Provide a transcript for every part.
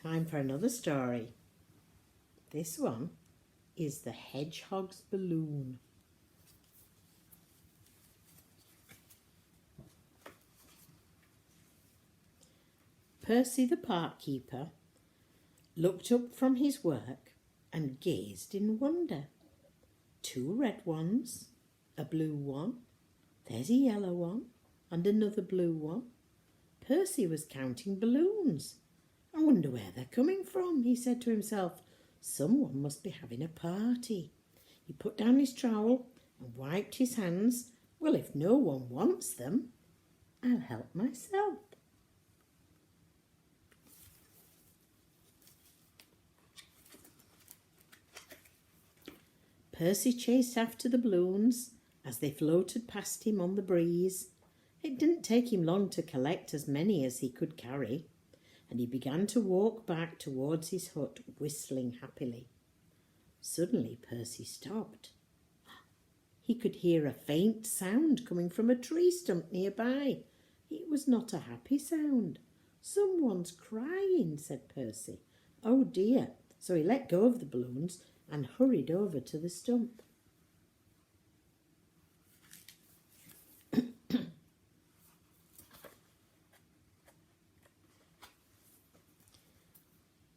Time for another story. This one is the Hedgehog's Balloon. Percy the park keeper looked up from his work and gazed in wonder. 2 red ones, a blue one, there's a yellow one and another blue one. Percy was counting balloons. I wonder where they're coming from, he said to himself. Someone must be having a party. He put down his trowel and wiped his hands. Well, if no one wants them, I'll help myself. Percy chased after the balloons as they floated past him on the breeze. It didn't take him long to collect as many as he could carry, and he began to walk back towards his hut, whistling happily. Suddenly Percy stopped. He could hear a faint sound coming from a tree stump nearby. It was not a happy sound. Someone's crying, said Percy. Oh dear! So he let go of the balloons and hurried over to the stump.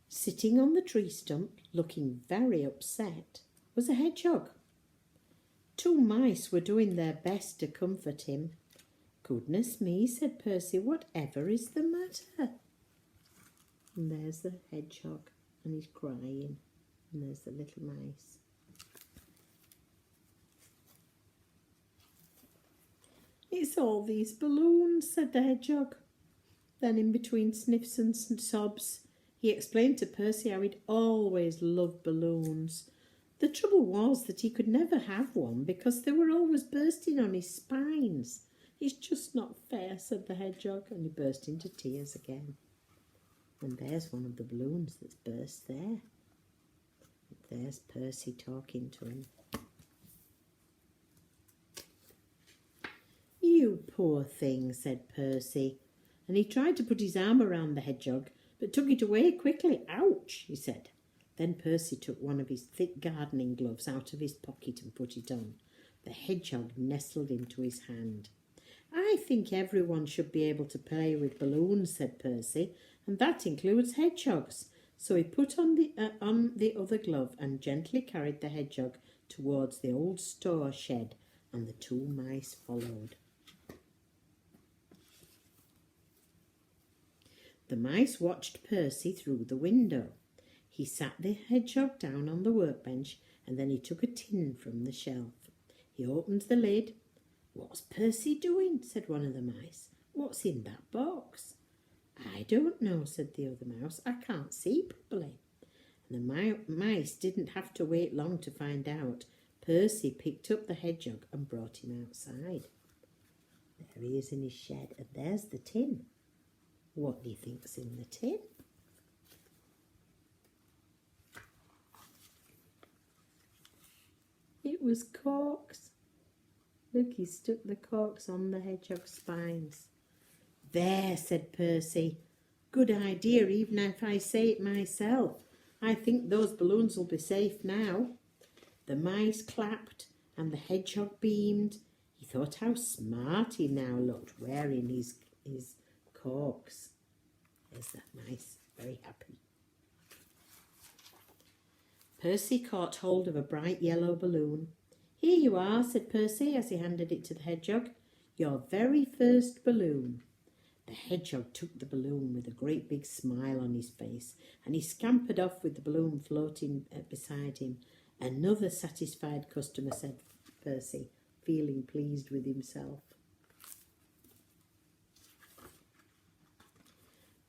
Sitting on the tree stump, looking very upset, was a hedgehog. 2 mice were doing their best to comfort him. Goodness me, said Percy, whatever is the matter? And there's the hedgehog, and he's crying. And there's the little mice. It's all these balloons, said the hedgehog. Then in between sniffs and sobs, he explained to Percy how he'd always loved balloons. The trouble was that he could never have one because they were always bursting on his spines. It's just not fair, said the hedgehog, and he burst into tears again. And there's one of the balloons that's burst there. There's Percy talking to him. You poor thing, said Percy, and he tried to put his arm around the hedgehog, but took it away quickly. Ouch, he said. Then Percy took one of his thick gardening gloves out of his pocket and put it on. The hedgehog nestled into his hand. I think everyone should be able to play with balloons, said Percy, and that includes hedgehogs. So he put on the other glove and gently carried the hedgehog towards the old store shed, and the 2 mice followed. The mice watched Percy through the window. He sat the hedgehog down on the workbench, and then he took a tin from the shelf. He opened the lid. What's Percy doing? Said one of the mice. What's in that box? I don't know, said the other mouse. I can't see properly. And the mice didn't have to wait long to find out. Percy picked up the hedgehog and brought him outside. There he is in his shed, and there's the tin. What do you think's in the tin? It was corks. Look, he stuck the corks on the hedgehog's spines. There, said Percy. Good idea, even if I say it myself. I think those balloons will be safe now. The mice clapped and the hedgehog beamed. He thought how smart he now looked wearing his corks. There's that mice, very happy. Percy caught hold of a bright yellow balloon. Here you are, said Percy as he handed it to the hedgehog. Your very first balloon. The hedgehog took the balloon with a great big smile on his face, and he scampered off with the balloon floating beside him. Another satisfied customer, said Percy, feeling pleased with himself.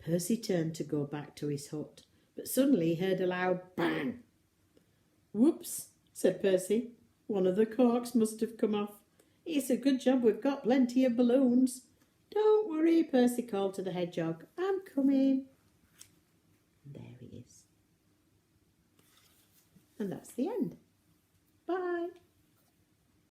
Percy turned to go back to his hut, but suddenly he heard a loud bang. Whoops, said Percy. One of the corks must have come off. It's a good job we've got plenty of balloons. Don't worry, Percy called to the hedgehog. I'm coming. And there he is. And that's the end. Bye.